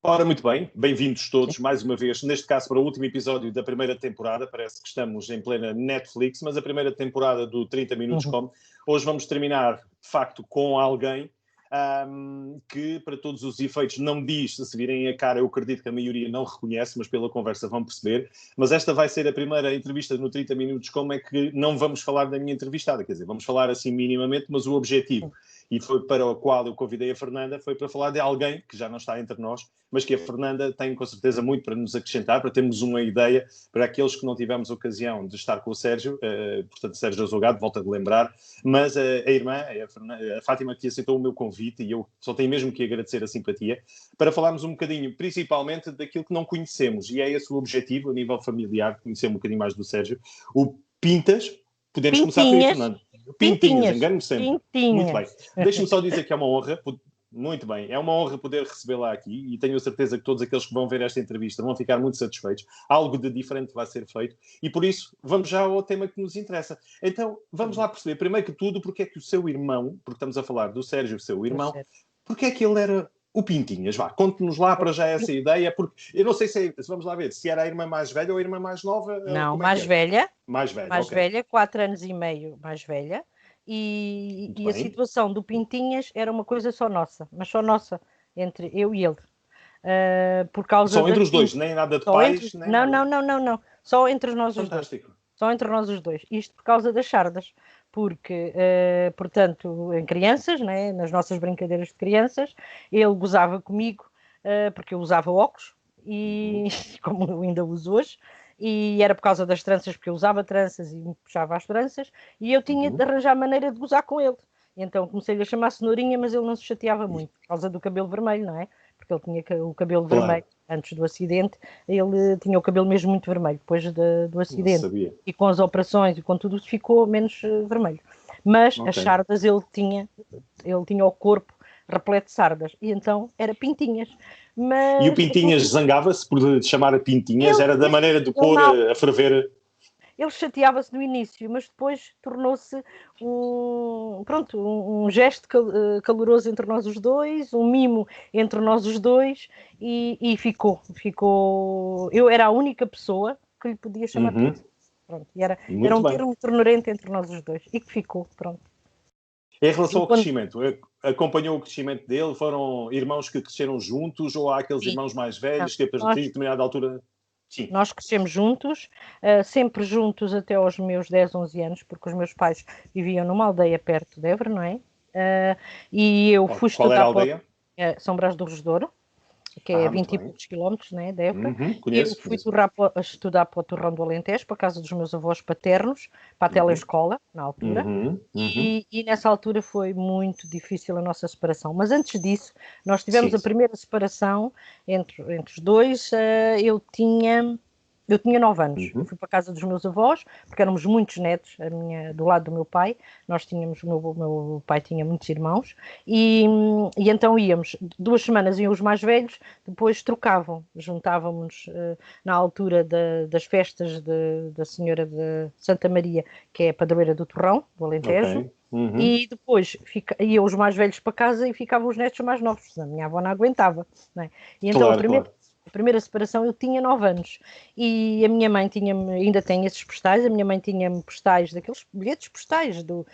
Ora, muito bem, bem-vindos todos mais uma vez, neste caso para o último episódio da primeira temporada. Parece que estamos em plena Netflix, mas a primeira temporada do 30 Minutos Com. Hoje vamos terminar, de facto, com alguém que, para todos os efeitos, não diz, se virem a cara, eu acredito que a maioria não reconhece, mas pela conversa vão perceber. Mas esta vai ser a primeira entrevista no 30 Minutos Com, é que não vamos falar da minha entrevistada, quer dizer, vamos falar assim minimamente, mas o objetivo, e foi para o qual eu convidei a Fernanda, foi para falar de alguém que já não está entre nós, mas que a Fernanda tem com certeza muito para nos acrescentar, para termos uma ideia, para aqueles que não tivemos ocasião de estar com o Sérgio, portanto, Sérgio Azogado, volta de lembrar, mas a irmã, a Fátima, que aceitou o meu convite, e eu só tenho mesmo que agradecer a simpatia, para falarmos um bocadinho, principalmente, daquilo que não conhecemos, e é esse o objetivo, a nível familiar, conhecer um bocadinho mais do Sérgio. O Pintas, podemos começar por aí, Fernando. Pintinhas, engano-me sempre. Muito bem. Deixa-me só dizer que é uma honra. Muito bem, é uma honra poder recebê-la aqui e tenho a certeza que todos aqueles que vão ver esta entrevista vão ficar muito satisfeitos. Algo de diferente vai ser feito e por isso vamos já ao tema que nos interessa. Então vamos lá perceber, primeiro que tudo, porque é que o seu irmão, porque estamos a falar do Sérgio, o seu irmão, porque é que ele era o Pintinhas? Vá, conte-nos lá para já essa ideia, porque eu não sei se vamos lá ver, se era a irmã mais velha ou a irmã mais nova. Não, mais velha. Mais velha, mais okay. velha, 4 anos e meio mais velha. E a situação do Pintinhas era uma coisa só nossa, mas só nossa, entre eu e ele. Por causa só entre os dois, nem nada de pais? Nem não, nada. não. Só entre nós os dois. Fantástico. Só entre nós os dois. Isto por causa das sardas. Porque, portanto, em crianças, né, nas nossas brincadeiras de crianças, ele gozava comigo, porque eu usava óculos, e como eu ainda uso hoje, e era por causa das tranças, porque eu usava tranças e me puxava as tranças, e eu tinha de arranjar maneira de gozar com ele. Então comecei-lhe a chamar Cenourinha, mas ele não se chateava muito, por causa do cabelo vermelho, não é? Porque ele tinha o cabelo vermelho antes do acidente, ele tinha o cabelo mesmo muito vermelho, depois do acidente. E com as operações e com tudo ficou menos vermelho. Mas as sardas ele tinha o corpo repleto de sardas, e então era Pintinhas. Mas e o Pintinhas zangava-se por chamar a Pintinhas? Era da maneira de pôr a ferver? Ele chateava-se no início, mas depois tornou-se um gesto caloroso entre nós os dois, um mimo entre nós os dois, e ficou. Eu era a única pessoa que lhe podia chamar Pintinhas. Pronto, e era um termo ternurento entre nós os dois, e que ficou, pronto. Em relação ao crescimento, acompanhou o crescimento dele? Foram irmãos que cresceram juntos ou há aqueles irmãos mais velhos que a partir de determinada altura... Sim. Nós crescemos juntos, sempre juntos até aos meus 10, 11 anos, porque os meus pais viviam numa aldeia perto de Évora, não é? E eu fui estudar... Qual era a aldeia? São Brás do Resdouro, que é 20 e poucos quilómetros, né, de Évora. Conheço. Eu fui estudar para o Torrão do Alentejo, para a casa dos meus avós paternos, para a telescola, na altura. E nessa altura foi muito difícil a nossa separação. Mas antes disso, nós tivemos a primeira separação entre os dois. Eu tinha 9 anos. Eu fui para a casa dos meus avós, porque éramos muitos netos, do lado do meu pai. O meu pai tinha muitos irmãos, e então íamos, 2 semanas iam os mais velhos, depois trocavam, juntávamos na altura das festas da Senhora de Santa Maria, que é a padroeira do Torrão, do Alentejo. E depois iam os mais velhos para casa e ficavam os netos mais novos, a minha avó não aguentava, não é? E então a primeira separação eu tinha 9 anos e a minha mãe ainda tem esses postais, a minha mãe tinha-me postais, daqueles bilhetes postais dos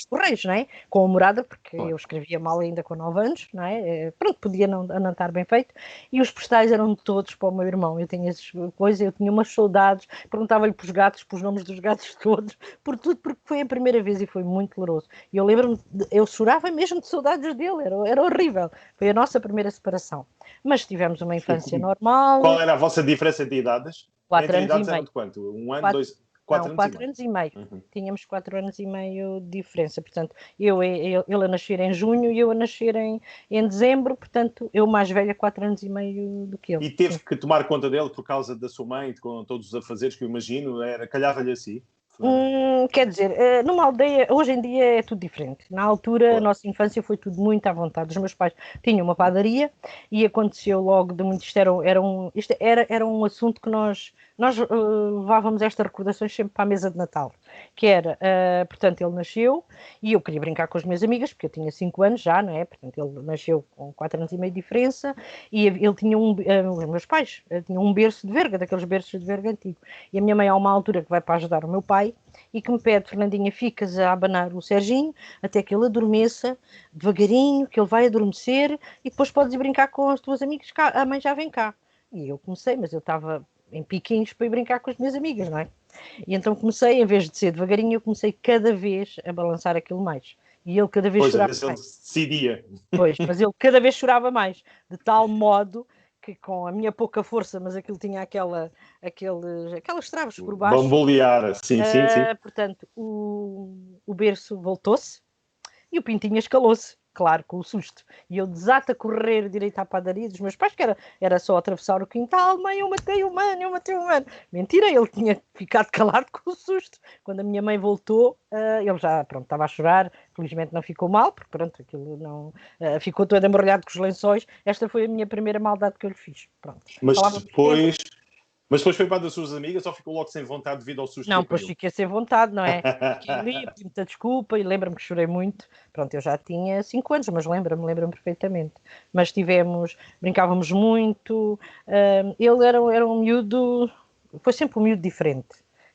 correios, não é? Com a morada, porque eu escrevia mal ainda com 9 anos, não é? Pronto, podia não estar bem feito, e os postais eram todos para o meu irmão. Eu tinha essas coisas, eu tinha umas saudades, perguntava-lhe para os gatos, para os nomes dos gatos todos, por tudo, porque foi a primeira vez e foi muito doloroso. E eu lembro-me, eu chorava mesmo de saudades dele, era horrível. Foi a nossa primeira separação. Mas tivemos uma infância normal. Qual era a vossa diferença de idades? 4 anos e meio. Eram de quanto? 1 ano, 2... 4 anos e meio. Tínhamos 4 anos e meio de diferença. Portanto, ele a nascer em junho e eu a nascer em dezembro. Portanto, eu mais velha 4 anos e meio do que ele. E teve que tomar conta dele por causa da sua mãe, com todos os afazeres que eu imagino, calhava-lhe assim? Quer dizer, numa aldeia, hoje em dia é tudo diferente. Na altura, a nossa infância foi tudo muito à vontade. Os meus pais tinham uma padaria e aconteceu logo de muito. Era um assunto que nós levávamos estas recordações sempre para a mesa de Natal. Que era, portanto, ele nasceu e eu queria brincar com as minhas amigas, porque eu tinha 5 anos já, não é? Portanto, ele nasceu com 4 anos e meio de diferença e ele tinha os meus pais tinham um berço de verga, daqueles berços de verga antigo. E a minha mãe, há uma altura que vai para ajudar o meu pai e que me pede: Fernandinha, ficas a abanar o Serginho até que ele adormeça devagarinho, que ele vai adormecer e depois podes ir brincar com as tuas amigas, cá, a mãe já vem cá. E eu comecei, mas eu estava em piquinhos para ir brincar com as minhas amigas, não é? E então comecei, em vez de ser devagarinho, eu comecei cada vez a balançar aquilo mais. E ele cada vez chorava mais. Pois, ele decidia. Pois, mas ele cada vez chorava mais, de tal modo que com a minha pouca força, mas aquilo tinha aquelas traves por baixo. Bambolear, sim. Portanto, o berço voltou-se e o pintinho escalou-se, claro, com o susto. E eu desato a correr direito à padaria dos meus pais, que era só atravessar o quintal: mãe, eu matei o mano. Mentira, ele tinha ficado calado com o susto. Quando a minha mãe voltou, ele já, pronto, estava a chorar. Felizmente não ficou mal, porque pronto, aquilo não... ficou todo embrulhado com os lençóis. Esta foi a minha primeira maldade que eu lhe fiz. Pronto. Mas depois foi para das suas amigas ou ficou logo sem vontade devido ao susto? Não, depois fiquei sem vontade, não é? Fiquei ali, pedi muita desculpa e lembro-me que chorei muito. Pronto, eu já tinha 5 anos, mas lembro-me perfeitamente. Mas brincávamos muito. Ele era um miúdo, foi sempre um miúdo diferente.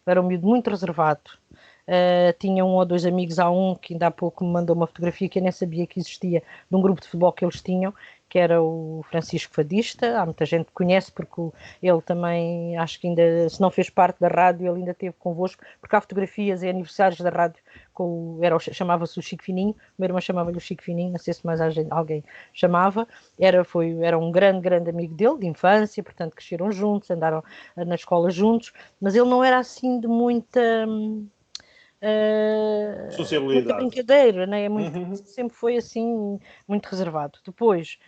Era um miúdo muito reservado. Tinha 1 ou 2 amigos, há um que ainda há pouco me mandou uma fotografia que eu nem sabia que existia, de um grupo de futebol que eles tinham, que era o Francisco Fadista. Há muita gente que conhece, porque ele também, acho que ainda, se não fez parte da rádio, ele ainda esteve convosco, porque há fotografias e aniversários da rádio, chamava-se o Chico Fininho, o meu irmão chamava-lhe o Chico Fininho, não sei se mais alguém chamava. Era um grande amigo dele, de infância, portanto cresceram juntos, andaram na escola juntos, mas ele não era assim de muita brincadeira, né? Sempre foi assim, muito reservado. Depois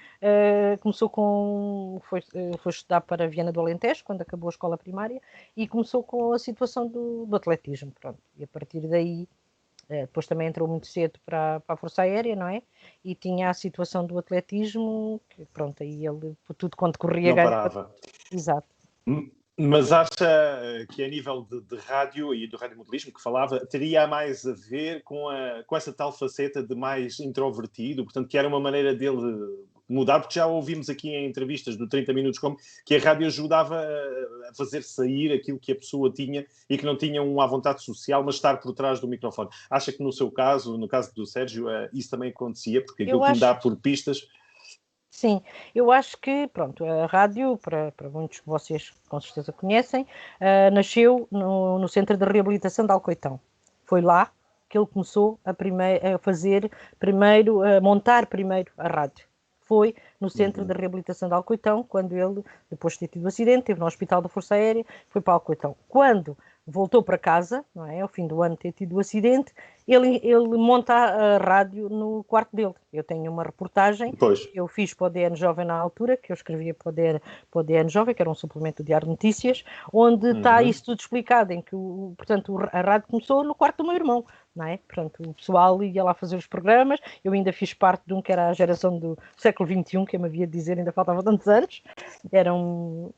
foi estudar para Viana do Alentejo, quando acabou a escola primária, e começou com a situação do atletismo, pronto. E a partir daí, depois também entrou muito cedo para a Força Aérea, não é? E tinha a situação do atletismo, que pronto, aí ele, tudo quanto corria... Não parava. Exato. Mas acha que a nível de rádio e do radiomodelismo que falava, teria mais a ver com essa tal faceta de mais introvertido, portanto, que era uma maneira dele mudar, porque já ouvimos aqui em entrevistas do 30 Minutos como que a rádio ajudava a fazer sair aquilo que a pessoa tinha e que não tinha à vontade social, mas estar por trás do microfone. Acha que no seu caso, no caso do Sérgio, isso também acontecia? Porque aquilo que me dá por pistas... Sim, eu acho que, pronto, a rádio, para muitos que vocês com certeza conhecem, nasceu no Centro de Reabilitação de Alcoitão. Foi lá que ele começou a montar primeiro a rádio. Foi no Centro de Reabilitação de Alcoitão, quando ele, depois de ter tido o acidente, esteve no Hospital da Força Aérea, foi para Alcoitão. Quando voltou para casa, não é, ao fim do ano de ter tido o acidente, ele monta a rádio no quarto dele. Eu tenho uma reportagem que eu fiz para o DN Jovem na altura, que eu escrevia para o DN Jovem, que era um suplemento do Diário de Notícias, onde está isso tudo explicado, em que, portanto, a rádio começou no quarto do meu irmão, não é? Portanto, o pessoal ia lá fazer os programas, eu ainda fiz parte de um que era a geração do século XXI, que eu me havia de dizer, ainda faltavam tantos anos, eram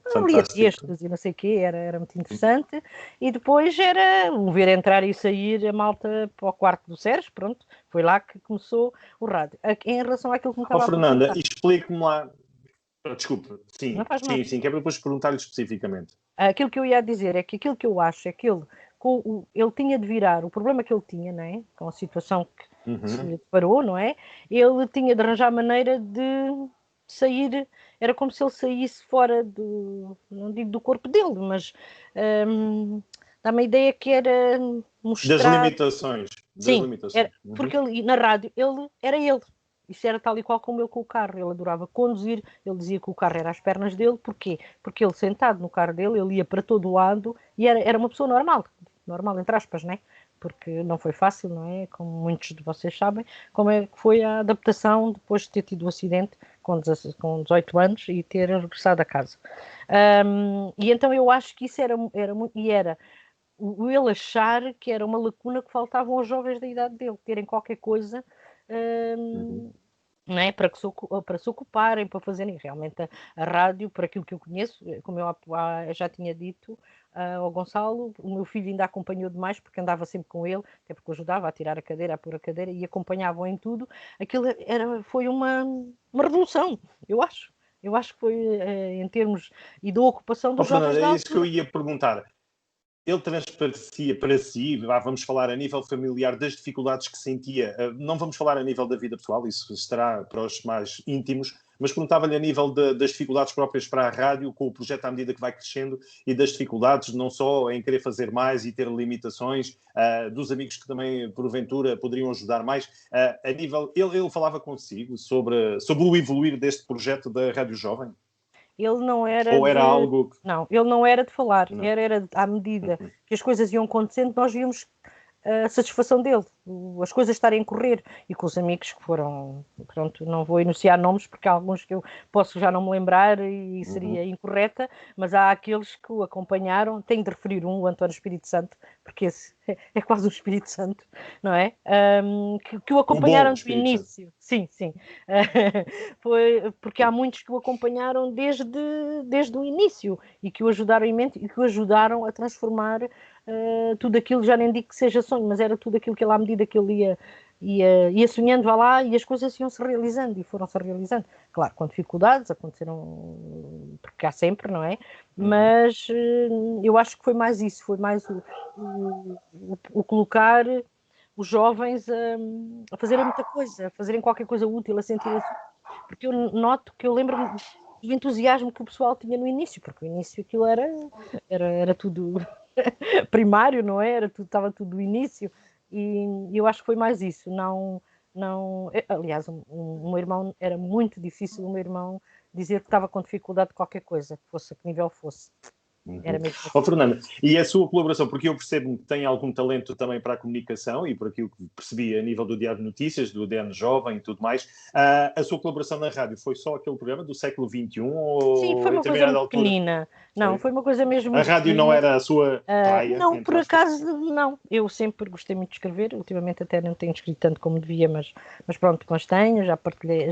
textos e não sei o quê, era muito interessante, e depois era ver entrar e sair a malta para o quarto do Sérgio, pronto, foi lá que começou o rádio. Em relação àquilo que me estava a perguntar. Fernanda, explique-me lá, desculpa, sim, que é para depois perguntar-lhe especificamente. Aquilo que eu ia dizer é que aquilo que eu acho é que ele tinha de virar, o problema que ele tinha, não é? Com a situação que se deparou, não é? Ele tinha de arranjar maneira de sair, era como se ele saísse fora não digo do corpo dele, mas dá-me a ideia que era mostrar... Das limitações. Porque na rádio ele era ele. Isso era tal e qual como ele com o carro. Ele adorava conduzir, ele dizia que o carro era às pernas dele. Porquê? Porque ele, sentado no carro dele, ele ia para todo lado e era uma pessoa normal, entre aspas, não é? Porque não foi fácil, não é? Como muitos de vocês sabem, como é que foi a adaptação depois de ter tido o acidente com 18 anos e ter regressado a casa. E então eu acho que isso era muito... ele achar que era uma lacuna que faltavam aos jovens da idade dele, terem qualquer coisa não é? Para se ocuparem, para fazerem realmente a rádio, por aquilo que eu conheço, como eu já tinha dito ao Gonçalo, o meu filho ainda acompanhou demais, porque andava sempre com ele, até porque ajudava a tirar a cadeira, a pôr a cadeira, e acompanhavam em tudo. Aquilo foi uma revolução, eu acho. Eu acho que foi em termos e da ocupação dos jovens Fernando, da é isso que eu altura. ia perguntar. Ele transparecia para si, vamos falar a nível familiar, das dificuldades que sentia. Não vamos falar a nível da vida pessoal, isso estará para os mais íntimos, mas perguntava-lhe a nível das dificuldades próprias para a rádio, com o projeto à medida que vai crescendo, e das dificuldades não só em querer fazer mais e ter limitações, dos amigos que também, porventura, poderiam ajudar mais. A nível, ele falava consigo sobre o evoluir deste projeto da Rádio Jovem? Ele não era Ou era de. algo que... Não, ele não era de falar, Não. era à medida que as coisas iam acontecendo, nós víamos a satisfação dele, as coisas estarem a correr, e com os amigos que foram, pronto, não vou enunciar nomes porque há alguns que eu posso já não me lembrar e seria incorreta, mas há aqueles que o acompanharam, tenho de referir o António Espírito Santo, porque esse é quase um Espírito Santo, não é? Que o O bom acompanharam do Espírito Santo. início, sim, sim. Foi porque há muitos que o acompanharam desde o início e que o ajudaram imenso e que o ajudaram a transformar tudo aquilo, já nem digo que seja sonho, mas era tudo aquilo que ele, à medida que ele ia sonhando, vá lá, e as coisas iam-se realizando, e foram-se realizando. Claro, com dificuldades, aconteceram, porque há sempre, não é? Mas eu acho que foi mais isso, foi mais o colocar os jovens a fazerem muita coisa, a fazerem qualquer coisa útil, a sentirem-se. Porque eu noto que eu lembro-me do entusiasmo que o pessoal tinha no início, porque no início aquilo era tudo primário, não é? Estava tudo do início, e eu acho que foi mais isso. Não, aliás, um meu irmão, era muito difícil o meu irmão dizer que estava com dificuldade de qualquer coisa, que fosse a que nível fosse. Era mesmo assim. Fernanda, e a sua colaboração, porque eu percebo que tem algum talento também para a comunicação e por aquilo que percebi a nível do Diário de Notícias, do DN Jovem e tudo mais, a sua colaboração na rádio foi só aquele programa do século XXI Sim, foi ou em uma coisa determinada muito altura? pequenina. Não, Foi? foi uma coisa mesmo A muito rádio não pequenina. era a sua praia, Não, entre por aspas? acaso não. Eu sempre gostei muito de escrever. Ultimamente até não tenho escrito tanto como devia, mas pronto, mas tenho, já partilhei,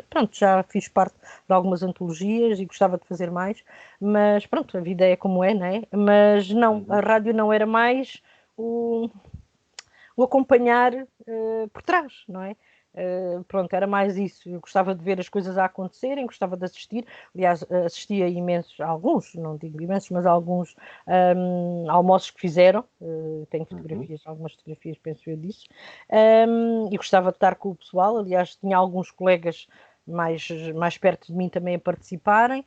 pronto, já fiz parte de algumas antologias e gostava de fazer mais. Mas pronto, a vida é como é, não é? Mas não, a rádio não era mais o, o acompanhar por trás, não é? Pronto, era mais isso. Eu gostava de ver as coisas a acontecerem, gostava de assistir. Aliás, assistia imensos, alguns, não digo imensos, mas alguns almoços que fizeram. Tenho fotografias, algumas fotografias, penso eu, disso. E gostava de estar com o pessoal. Aliás, tinha alguns colegas mais perto de mim também a participarem.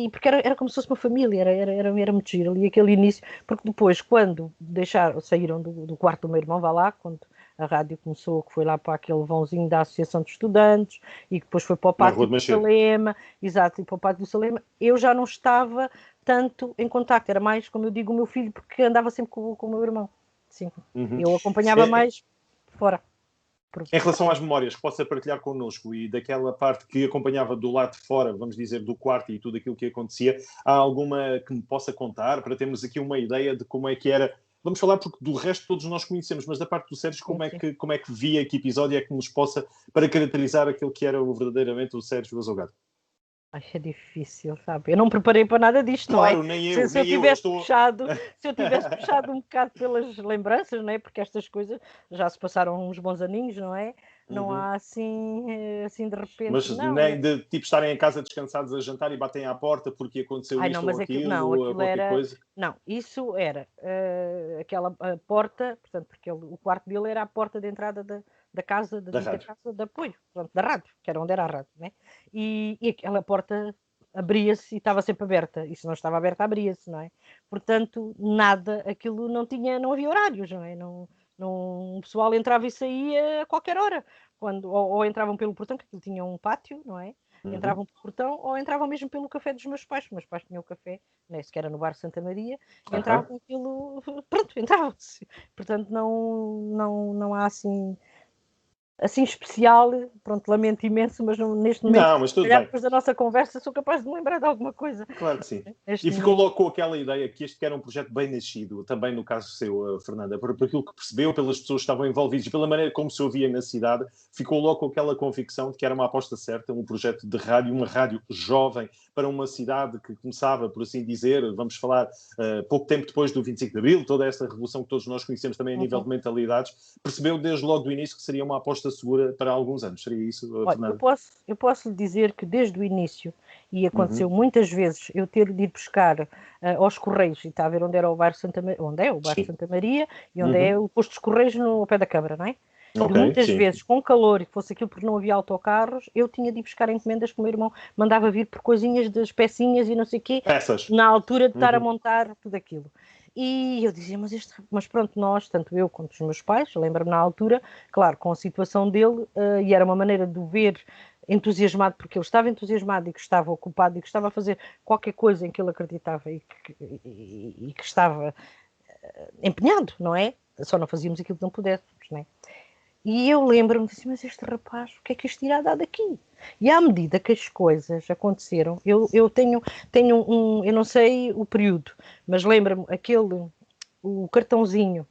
Porque era como se fosse uma família, era muito giro ali aquele início, porque depois, quando saíram do quarto do meu irmão, vá lá, quando a rádio começou, que foi lá para aquele vãozinho da Associação de Estudantes, e que depois foi para o Na Rua pátio de do Macedo. Salema, exato, e para o pátio do Salema, eu já não estava tanto em contacto, era mais, como eu digo, o meu filho, porque andava sempre com o meu irmão, sim, eu acompanhava mais fora. Em relação às memórias que possa partilhar connosco e daquela parte que acompanhava do lado de fora, vamos dizer, do quarto e tudo aquilo que acontecia, há alguma que me possa contar para termos aqui uma ideia de como é que era? Vamos falar porque do resto todos nós conhecemos, mas da parte do Sérgio, Sim, sim. como é que via que episódio é que nos possa, para caracterizar aquilo que era verdadeiramente o Sérgio Azogado? Ai, é difícil, sabe? Eu não me preparei para nada disto, não é? Claro, Se eu nem eu tivesse estou... puxado, se eu tivesse puxado um bocado pelas lembranças, não é? Porque estas coisas já se passaram uns bons aninhos, não é? Não há assim, assim de repente, Mas não. nem de tipo estarem em casa descansados a jantar e batem à porta porque aconteceu Ai, não, isto ou mas aquilo, não, aquilo ou aquilo qualquer era, coisa. não, isso era aquela porta, portanto, porque o quarto dele era a porta de entrada da casa, da Da dita rádio. casa de apoio, pronto, da rádio, que era onde era a rádio, né? E aquela porta abria-se e estava sempre aberta, e se não estava aberta, abria-se, não é? Portanto, nada, aquilo não havia horários, não é? O pessoal entrava e saía a qualquer hora, ou entravam pelo portão, que aquilo tinha um pátio, não é? Entravam pelo portão ou entravam mesmo pelo café dos meus pais, porque meus pais tinham o café, nem sequer era no bar Santa Maria, entravam pelo. Pronto, entravam-se. Portanto, não há assim. assim especial, pronto, lamento imenso, mas neste momento, não, mas tudo bem. Depois da nossa conversa, sou capaz de me lembrar de alguma coisa. Claro que sim. E ficou logo com aquela ideia que este era um projeto bem nascido, também no caso seu, Fernanda, por aquilo que percebeu, pelas pessoas que estavam envolvidas e pela maneira como se ouvia na cidade, ficou logo com aquela convicção de que era uma aposta certa, um projeto de rádio, uma rádio jovem para uma cidade que começava, por assim dizer, vamos falar, pouco tempo depois do 25 de Abril, toda esta revolução que todos nós conhecemos também a nível de mentalidades, percebeu desde logo do início que seria uma aposta segura para alguns anos. Seria isso, Fernanda? Eu posso lhe dizer que desde o início, e aconteceu muitas vezes, eu ter de ir buscar aos Correios, e está a ver onde era o bairro Santa Maria, onde é o bairro Santa Maria, e onde é o posto dos Correios no pé da Câmara, não é? Okay, muitas vezes, com calor, e que fosse aquilo porque não havia autocarros, eu tinha de ir buscar encomendas que o meu irmão mandava vir por coisinhas das pecinhas e não sei o quê, peças, na altura de estar a montar tudo aquilo. E eu dizia, mas pronto, nós, tanto eu quanto os meus pais, lembro-me na altura, claro, com a situação dele, e era uma maneira de o ver entusiasmado, porque ele estava entusiasmado e que estava ocupado e que estava a fazer qualquer coisa em que ele acreditava e que estava empenhado, não é? Só não fazíamos aquilo que não pudéssemos, não é? E eu lembro-me, disse, mas este rapaz, o que é que isto irá dar daqui? E à medida que as coisas aconteceram, eu tenho eu não sei o período, mas lembro-me o cartãozinho,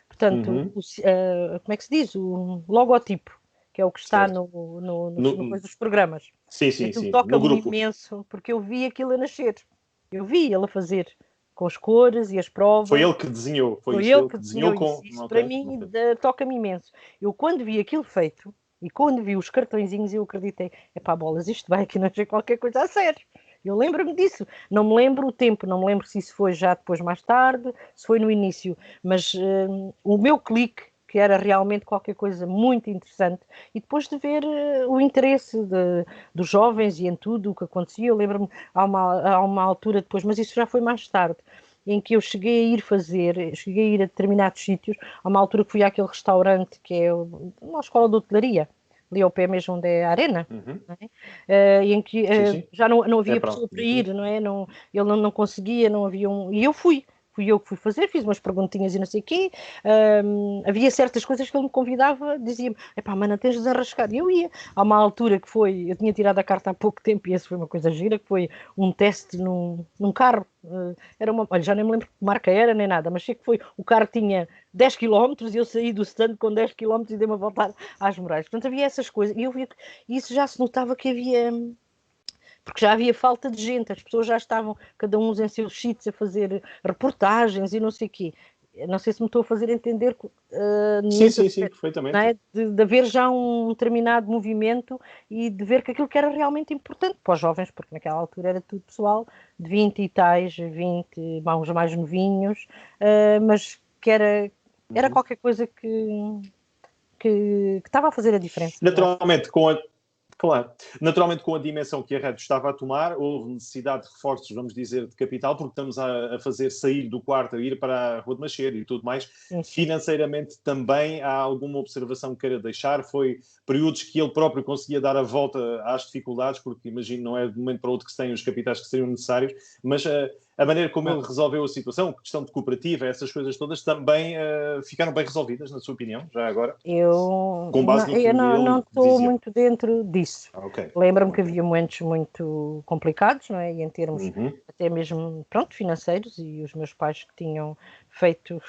portanto, como é que se diz? O logotipo, que é o que está no coisa dos programas. Sim. Toca-me imenso, porque eu vi aquilo a nascer. Eu vi ele a fazer com as cores e as provas. Foi ele que desenhou. Foi ele que desenhou com... Isso para mim toca-me imenso. Eu quando vi aquilo feito e quando vi os cartõezinhos eu acreditei, epá, bolas, isto vai aqui nascer qualquer coisa a sério. Eu lembro-me disso. Não me lembro o tempo, não me lembro se isso foi já depois mais tarde, se foi no início, mas o meu clique, que era realmente qualquer coisa muito interessante, e depois de ver o interesse dos jovens e em tudo o que acontecia, eu lembro-me há uma altura depois, mas isso já foi mais tarde, em que eu cheguei a ir a determinados sítios, há uma altura que fui àquele restaurante que é uma escola de hotelaria, ali ao pé mesmo onde é a Arena, não é? Em que já não havia pessoa para ir, não é? Ele não conseguia, não havia e eu fui eu que fui fazer, fiz umas perguntinhas e não sei o quê, havia certas coisas que ele me convidava, dizia-me, epá, mana, tens de desenrascar, e eu ia. Há uma altura que eu tinha tirado a carta há pouco tempo, e essa foi uma coisa gira, que foi um teste num carro, olha, já nem me lembro que marca era, nem nada, mas sei que o carro tinha 10 km e eu saí do stand com 10 km e dei-me a voltar às Morais. Portanto, havia essas coisas, e eu via que isso já se notava que havia... Porque já havia falta de gente, as pessoas já estavam, cada um em seus sítios, a fazer reportagens e não sei o quê. Não sei se me estou a fazer entender. Sim, perfeitamente. Não é? De haver já um determinado movimento e de ver que aquilo que era realmente importante para os jovens, porque naquela altura era tudo pessoal de 20 e tais, 20, uns mais novinhos, mas que era qualquer coisa que estava a fazer a diferença. Naturalmente, Naturalmente, com a dimensão que a rádio estava a tomar, houve necessidade de reforços, vamos dizer, de capital, porque estamos a fazer sair do quarto, a ir para a Rua de Machedo e tudo mais. Sim. Financeiramente também há alguma observação que queira deixar? Foi períodos que ele próprio conseguia dar a volta às dificuldades, porque imagino não é de um momento para outro que se têm os capitais que seriam necessários, mas a maneira como ele resolveu a situação, questão de cooperativa, essas coisas todas, também ficaram bem resolvidas, na sua opinião, já agora? Com base eu não estou muito dentro disso. Lembro-me que havia momentos muito complicados, não é? E em termos até mesmo, financeiros, e os meus pais que tinham feito,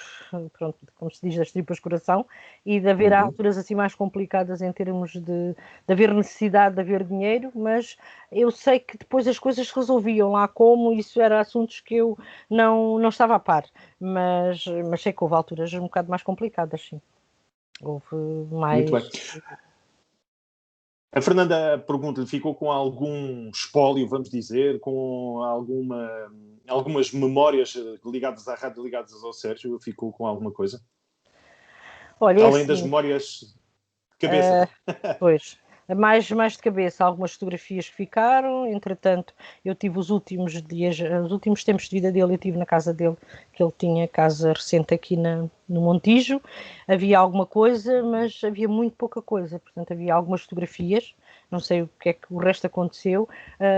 como se diz, das tripas coração, e de haver alturas assim mais complicadas em termos de haver necessidade de haver dinheiro, mas eu sei que depois as coisas se resolviam lá como, isso era assuntos que eu não estava a par, mas sei que houve alturas um bocado mais complicadas, sim. Houve mais... Muito bem. A Fernanda pergunta-lhe, ficou com algum espólio, vamos dizer, com algumas memórias ligadas à rádio, ligadas ao Sérgio? Ficou com alguma coisa? Olha, além das memórias de cabeça. Pois, mais de cabeça, algumas fotografias que ficaram, entretanto, eu tive os últimos tempos de vida dele, eu estive na casa dele, que ele tinha casa recente aqui na no Montijo, havia alguma coisa, mas havia muito pouca coisa. Portanto, havia algumas fotografias, não sei o que é que o resto aconteceu.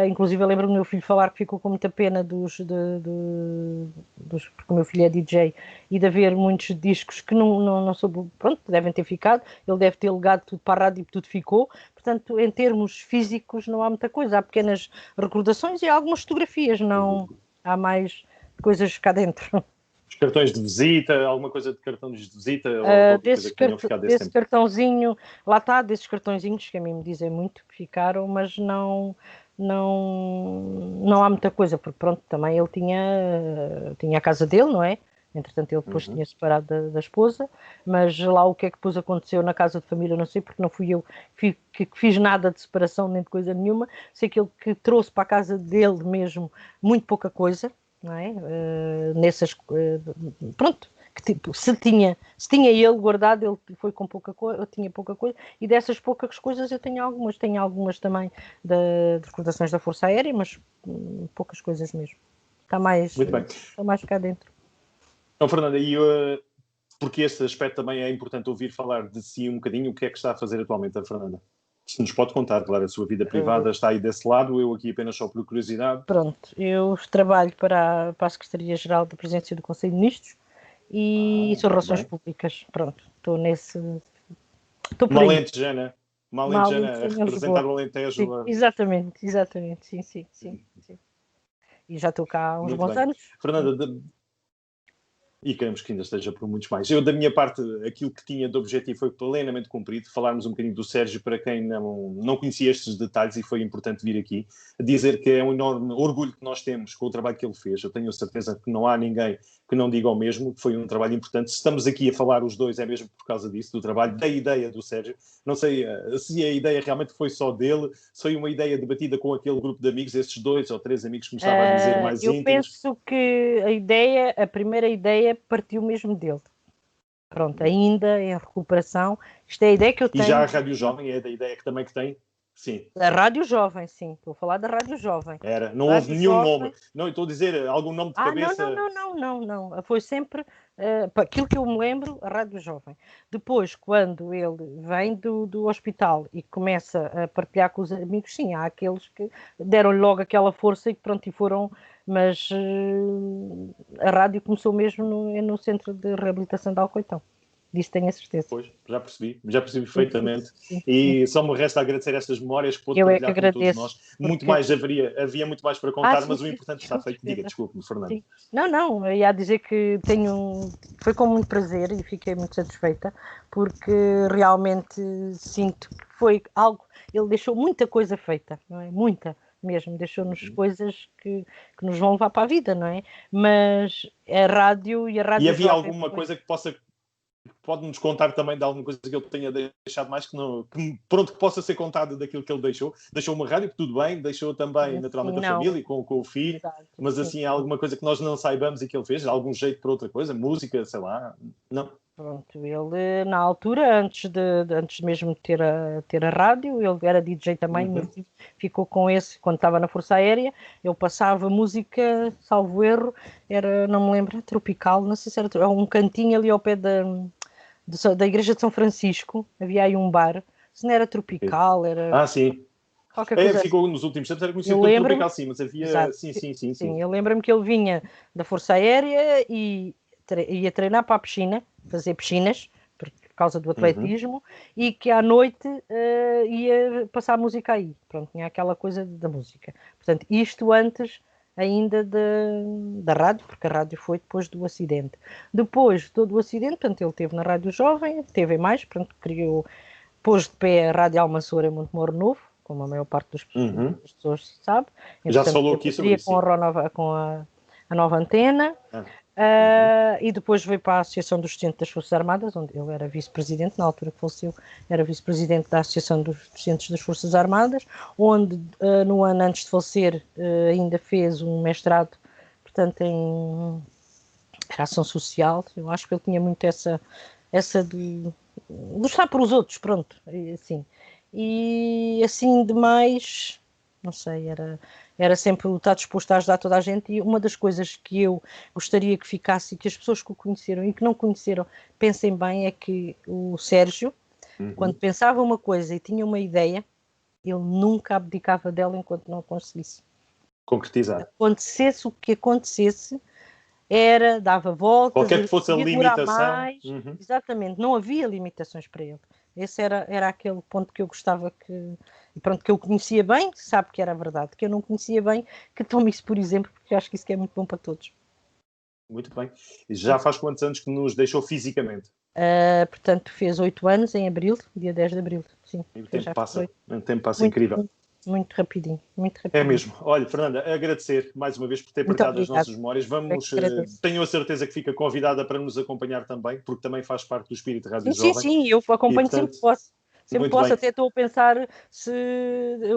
Inclusive, eu lembro do meu filho falar que ficou com muita pena porque o meu filho é DJ, e de haver muitos discos que não soube, pronto, devem ter ficado. Ele deve ter legado tudo para a rádio e tudo ficou. Portanto, em termos físicos, não há muita coisa. Há pequenas recordações e há algumas fotografias, não há mais coisas cá dentro. Os cartões de visita, alguma coisa de cartões de visita ou qualquer coisa que tenham ficado desse tempo? Cartãozinho, lá está, desses cartõezinhos que a mim me dizem muito que ficaram, mas não há muita coisa, porque pronto, também ele tinha a casa dele, não é? Entretanto, ele depois tinha separado da esposa, mas lá o que é que depois aconteceu na casa de família, não sei, porque não fui eu que fiz nada de separação nem de coisa nenhuma. Sei que ele que trouxe para a casa dele mesmo muito pouca coisa, não é? Pronto, que tipo, se tinha ele guardado, ele foi com pouca coisa, eu tinha pouca coisa, e dessas poucas coisas eu tenho algumas também de recordações da Força Aérea, mas poucas coisas mesmo. Está mais cá dentro. Então, Fernanda, porque este aspecto também é importante ouvir falar de si um bocadinho, o que é que está a fazer atualmente a Fernanda? Se nos pode contar, claro, a sua vida privada está aí desse lado, eu aqui apenas só por curiosidade. Pronto, eu trabalho para a Secretaria-Geral da Presidência do Conselho de Ministros e sou Relações Públicas. Pronto, estou nesse... Estou por aí. Uma alentejana a representar o Alentejo. Sim, exatamente, sim. E já estou cá há uns bons anos. Fernanda, e queremos que ainda esteja por muitos mais. Eu, da minha parte, aquilo que tinha de objetivo foi plenamente cumprido. Falarmos um bocadinho do Sérgio para quem não conhecia estes detalhes, e foi importante vir aqui dizer que é um enorme orgulho que nós temos com o trabalho que ele fez. Eu tenho a certeza que não há ninguém que não diga o mesmo, que foi um trabalho importante. Se estamos aqui a falar os dois, é mesmo por causa disso, do trabalho, da ideia do Sérgio. Não sei se a ideia realmente foi só dele, se foi uma ideia debatida com aquele grupo de amigos, esses 2 ou 3 amigos que me estava a dizer mais íntimos. Eu penso que a primeira ideia partiu mesmo dele. Pronto, ainda em recuperação. Isto é a ideia que eu tenho. E já a Rádio Jovem é da ideia que também que tem? Sim. A Rádio Jovem, sim. Estou a falar da Rádio Jovem. Não houve nenhum nome. Não, estou a dizer algum nome de cabeça. Não. Foi sempre, aquilo que eu me lembro, a Rádio Jovem. Depois, quando ele vem do hospital e começa a partilhar com os amigos, sim, há aqueles que deram-lhe logo aquela força e pronto, e foram... Mas a rádio começou mesmo no Centro de Reabilitação de Alcoitão. Disso tenho a certeza. Pois, já percebi perfeitamente. Sim. E só me resta agradecer estas memórias que pôde partilhar com todos nós. Muito mais havia muito mais para contar, mas o importante está feito. Diga, desculpe-me, Fernando. Sim. Não, eu ia dizer que foi com muito prazer e fiquei muito satisfeita, porque realmente sinto que foi algo, ele deixou muita coisa feita, não é? Muita mesmo, deixou-nos coisas que nos vão levar para a vida, não é? Mas a rádio e a rádio... E havia alguma coisa que pode-nos contar também de alguma coisa que ele tenha deixado mais que possa ser contado daquilo que ele deixou? Deixou uma rádio, que tudo bem, deixou também naturalmente a família com o filho, mas assim, há alguma coisa que nós não saibamos e que ele fez? Algum jeito para outra coisa? Música, sei lá? Não? Pronto, ele na altura, antes mesmo de ter a rádio, ele era DJ também, mas ficou com esse, quando estava na Força Aérea, ele passava música, salvo erro, não me lembro, tropical, não sei se era um cantinho ali ao pé da Igreja de São Francisco, havia aí um bar, se não era tropical, era... sim. Qualquer coisa ficou nos últimos tempos, era conhecido como tropical, sim, mas havia... Exato. Sim, eu lembro-me que ele vinha da Força Aérea e ia treinar para a piscina, fazer piscinas, por causa do atletismo, e que à noite ia passar música aí. Pronto, tinha aquela coisa da música. Portanto, isto antes ainda da rádio, porque a rádio foi depois do acidente. Depois de todo o acidente, portanto, ele esteve na Rádio Jovem, teve mais, portanto, pôs de pé a Rádio Almançora em Montemor Novo, como a maior parte das pessoas sabe. Já se falou aqui sobre isso. Com a nova antena. E depois veio para a Associação dos Docentes das Forças Armadas, onde ele era vice-presidente, na altura que faleceu, era vice-presidente da Associação dos Docentes das Forças Armadas, onde no ano antes de falecer ainda fez um mestrado, portanto, em ação social. Eu acho que ele tinha muito essa de gostar por os outros, pronto, assim. E assim demais, não sei, era sempre o estar disposto a ajudar toda a gente, e uma das coisas que eu gostaria que ficasse e que as pessoas que o conheceram e que não conheceram pensem bem é que o Sérgio, quando pensava uma coisa e tinha uma ideia, ele nunca abdicava dela enquanto não conseguisse concretizar. Acontecesse o que acontecesse, dava voltas, qualquer que fosse a limitação. Mais. Exatamente, não havia limitações para ele. Esse era aquele ponto que eu gostava e pronto, que eu conhecia bem, sabe que era verdade, que eu não conhecia bem, que tome isso por exemplo, porque eu acho que isso que é muito bom para todos. Muito bem. E já faz quantos anos que nos deixou fisicamente? Portanto, fez 8 anos em abril, dia 10 de abril. Sim, e o tempo passa incrível. Muito rapidinho, muito rapidinho. É mesmo. Olha, Fernanda, agradecer mais uma vez por ter partilhado as nossas memórias. Tenho a certeza que fica convidada para nos acompanhar também, porque também faz parte do espírito Rádio Jovem. Sim, eu acompanho sempre que posso. Sempre posso, até estou a pensar se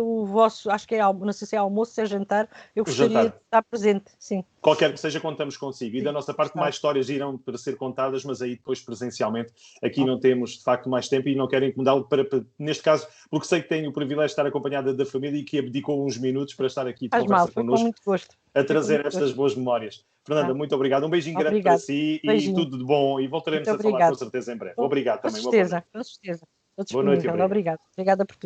o vosso, acho que é, não sei se é almoço, se é jantar, eu gostaria de estar presente, sim. Qualquer que seja, contamos consigo. E da nossa parte, mais histórias irão para ser contadas, mas aí depois presencialmente. Aqui não temos, de facto, mais tempo e não quero incomodá-lo, neste caso, porque sei que tenho o privilégio de estar acompanhada da família e que abdicou uns minutos para estar aqui de conversa connosco. Com muito gosto. A trazer estas boas memórias. Fernanda, muito obrigado. Um beijinho grande para si e tudo de bom. E voltaremos a falar com certeza em breve. Obrigado também. Com certeza. Estou disponível. Boa noite, obrigado. Obrigada por tudo.